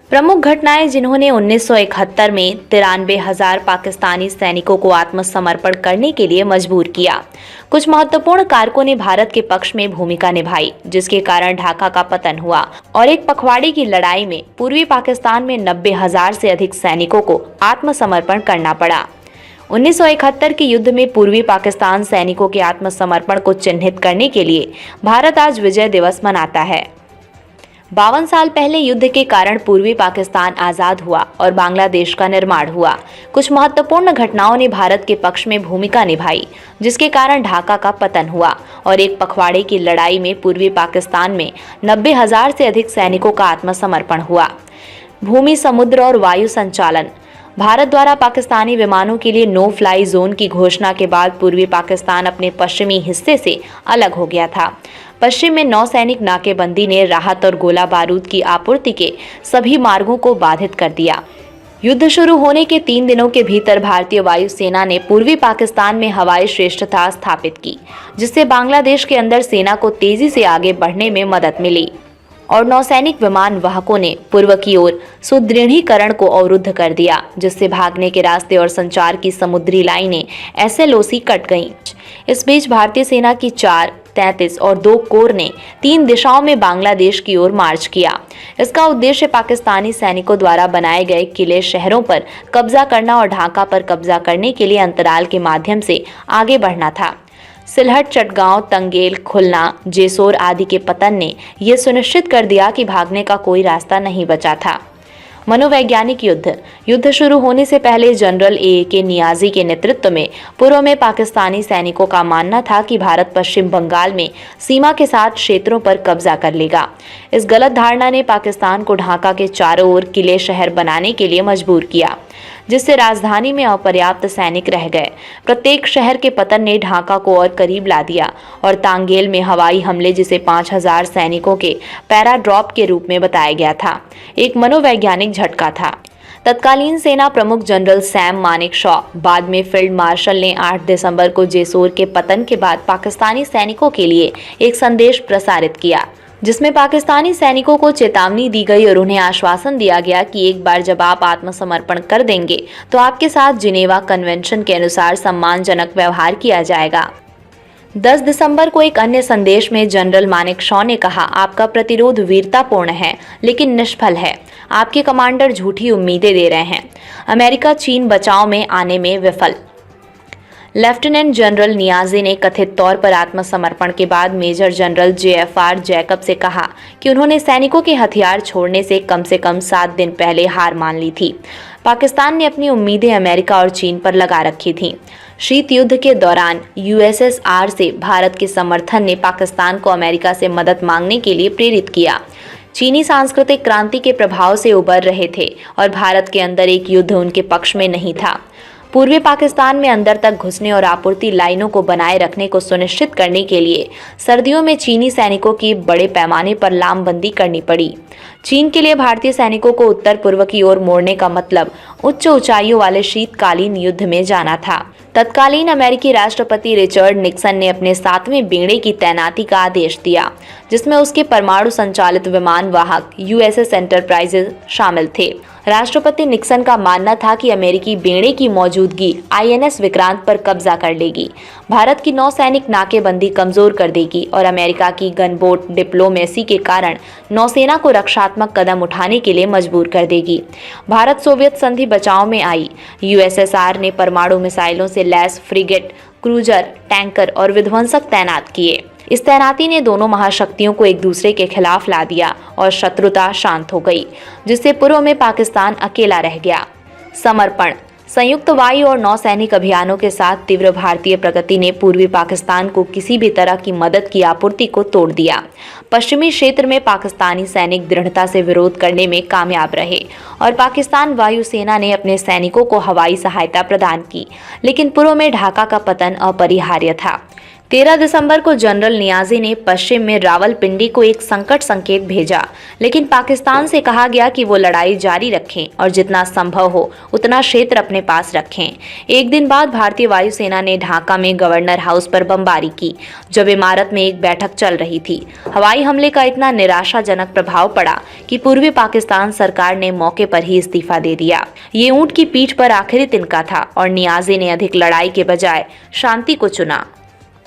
प्रमुख घटनाएं जिन्होंने 1971 में 93,000 पाकिस्तानी सैनिकों को आत्मसमर्पण करने के लिए मजबूर किया। कुछ महत्वपूर्ण कारकों ने भारत के पक्ष में भूमिका निभाई, जिसके कारण ढाका का पतन हुआ और एक पखवाड़े की लड़ाई में पूर्वी पाकिस्तान में 90,000 से अधिक सैनिकों को आत्मसमर्पण करना पड़ा। 1971 के युद्ध में पूर्वी पाकिस्तान सैनिकों के आत्मसमर्पण को चिन्हित करने के लिए भारत आज विजय दिवस मनाता है। 52 साल पहले युद्ध के कारण पूर्वी पाकिस्तान आज़ाद हुआ और बांग्लादेश का निर्माण हुआ। कुछ महत्वपूर्ण घटनाओं ने भारत के पक्ष में भूमिका निभाई, जिसके कारण ढाका का पतन हुआ और एक पखवाड़े की लड़ाई में पूर्वी पाकिस्तान में 90,000 से अधिक सैनिकों का आत्मसमर्पण हुआ। भूमि, समुद्र और वायु संचालन। भारत द्वारा पाकिस्तानी विमानों के लिए नो फ्लाई जोन की घोषणा के बाद पूर्वी पाकिस्तान अपने पश्चिमी हिस्से से अलग हो गया था। पश्चिम में नौसैनिक नाकेबंदी ने राहत और गोला बारूद की आपूर्ति के सभी मार्गों को बाधित कर दिया। युद्ध शुरू होने के 3 दिनों के भीतर भारतीय वायुसेना ने पूर्वी पाकिस्तान में हवाई श्रेष्ठता स्थापित की, जिससे बांग्लादेश के अंदर सेना को तेजी से आगे बढ़ने में मदद मिली और नौसैनिक विमान वाहकों ने पूर्व की ओर सुदृढ़ीकरण को अवरुद्ध कर दिया, जिससे भागने के रास्ते और संचार की समुद्री लाइनें SLOC कट गईं। इस बीच भारतीय सेना की 4, 33 और 2 कोर ने 3 दिशाओं में बांग्लादेश की ओर मार्च किया। इसका उद्देश्य पाकिस्तानी सैनिकों द्वारा बनाए गए किले, शहरों पर कब्जा करना और ढाका पर कब्जा करने के लिए अंतराल के माध्यम से आगे बढ़ना था। सिलहट, चटगांव, तंगेल, खुलना, जेसोर आदि के पतन ने यह सुनिश्चित कर दिया कि भागने का कोई रास्ता नहीं बचा था। मनोवैज्ञानिक युद्ध शुरू होने से पहले जनरल AAK नियाजी के नेतृत्व में पूर्व में पाकिस्तानी सैनिकों का मानना था कि भारत पश्चिम बंगाल में सीमा के साथ क्षेत्रों पर कब्जा कर लेगा। इस गलत धारणा ने पाकिस्तान को ढाका के चारों ओर किले, शहर बनाने के लिए मजबूर किया, जिससे राजधानी में अपर्याप्त सैनिक रह गए। प्रत्येक शहर के पतन ने ढाका को और करीब ला दिया और तांगेल में हवाई हमले, जिसे 5,000 सैनिकों के पैराड्रॉप के रूप में बताया गया था, एक मनोवैज्ञानिक झटका था। तत्कालीन सेना प्रमुख जनरल सैम मानेकशॉ, बाद में फील्ड मार्शल, ने 8 दिसंबर को जेसोर के पतन के बाद पाकिस्तानी सैनिकों के लिए एक संदेश प्रसारित किया, जिसमें पाकिस्तानी सैनिकों को चेतावनी दी गई और उन्हें आश्वासन दिया गया कि एक बार जब आप आत्मसमर्पण कर देंगे तो आपके साथ जिनेवा कन्वेंशन के अनुसार सम्मानजनक व्यवहार किया जाएगा। 10 दिसंबर को एक अन्य संदेश में जनरल मानेकशॉ ने कहा, आपका प्रतिरोध वीरतापूर्ण है लेकिन निष्फल है। आपके कमांडर झूठी उम्मीदें दे रहे हैं। अमेरिका चीन बचाव में आने में विफल। लेफ्टिनेंट जनरल नियाजी ने कथित तौर पर आत्मसमर्पण के बाद मेजर जनरल JFR जैकब से कहा कि उन्होंने सैनिकों के हथियार छोड़ने से कम 7 दिन पहले हार मान ली थी। पाकिस्तान ने अपनी उम्मीदें अमेरिका और चीन पर लगा रखी थीं। शीत युद्ध के दौरान USSR से भारत के समर्थन ने पाकिस्तान को अमेरिका से मदद मांगने के लिए प्रेरित किया। चीनी सांस्कृतिक क्रांति के प्रभाव से उबर रहे थे और भारत के अंदर एक युद्ध उनके पक्ष में नहीं था। पूर्वी पाकिस्तान में अंदर तक घुसने और आपूर्ति लाइनों को बनाए रखने को सुनिश्चित करने के लिए सर्दियों में चीनी सैनिकों की बड़े पैमाने पर लामबंदी करनी पड़ी। चीन के लिए भारतीय सैनिकों को उत्तर पूर्व की ओर मोड़ने का मतलब उच्च ऊंचाइयों वाले शीतकालीन युद्ध में जाना था। तत्कालीन अमेरिकी राष्ट्रपति रिचर्ड निक्सन ने अपने 7वें बेड़े की तैनाती का आदेश दिया, जिसमें उसके परमाणु संचालित विमान वाहक USS एंटरप्राइजेज शामिल थे। राष्ट्रपति निक्सन का मानना था कि अमेरिकी बेड़े की मौजूदगी INS विक्रांत पर कब्जा कर लेगी, भारत की नौसैनिक नाकेबंदी कमजोर कर देगी और अमेरिका की गनबोट डिप्लोमेसी के कारण नौसेना को रक्षात्मक कदम उठाने के लिए मजबूर कर देगी। भारत सोवियत संधि बचाव में आई। USSR ने परमाणु मिसाइलों से लैस फ्रिगेट, क्रूजर, टैंकर और विध्वंसक तैनात किए। इस तैनाती ने दोनों महाशक्तियों को एक दूसरे के खिलाफ ला दिया और शत्रुता शांत हो गई, जिससे पूर्व में पाकिस्तान अकेला रह गया। समर्पण। संयुक्त वायु और नौसैनिक अभियानों के साथ तीव्र भारतीय प्रगति ने पूर्वी पाकिस्तान को किसी भी तरह की मदद की आपूर्ति को तोड़ दिया। पश्चिमी क्षेत्र में पाकिस्तानी सैनिक दृढ़ता से विरोध करने में कामयाब रहे और पाकिस्तान वायुसेना ने अपने सैनिकों को हवाई सहायता प्रदान की, लेकिन पूर्व में ढाका का पतन अपरिहार्य था। 13 दिसंबर को जनरल नियाजी ने पश्चिम में रावलपिंडी को एक संकट संकेत भेजा, लेकिन पाकिस्तान से कहा गया कि वो लड़ाई जारी रखें और जितना संभव हो उतना क्षेत्र अपने पास रखें। एक दिन बाद भारतीय वायुसेना ने ढाका में गवर्नर हाउस पर बमबारी की, जब इमारत में एक बैठक चल रही थी। हवाई हमले का इतना निराशाजनक प्रभाव पड़ा कि पूर्वी पाकिस्तान सरकार ने मौके पर ही इस्तीफा दे दिया। ये ऊंट की पीठ पर आखिरी तिनका था और नियाजी ने अधिक लड़ाई के बजाय शांति को चुना।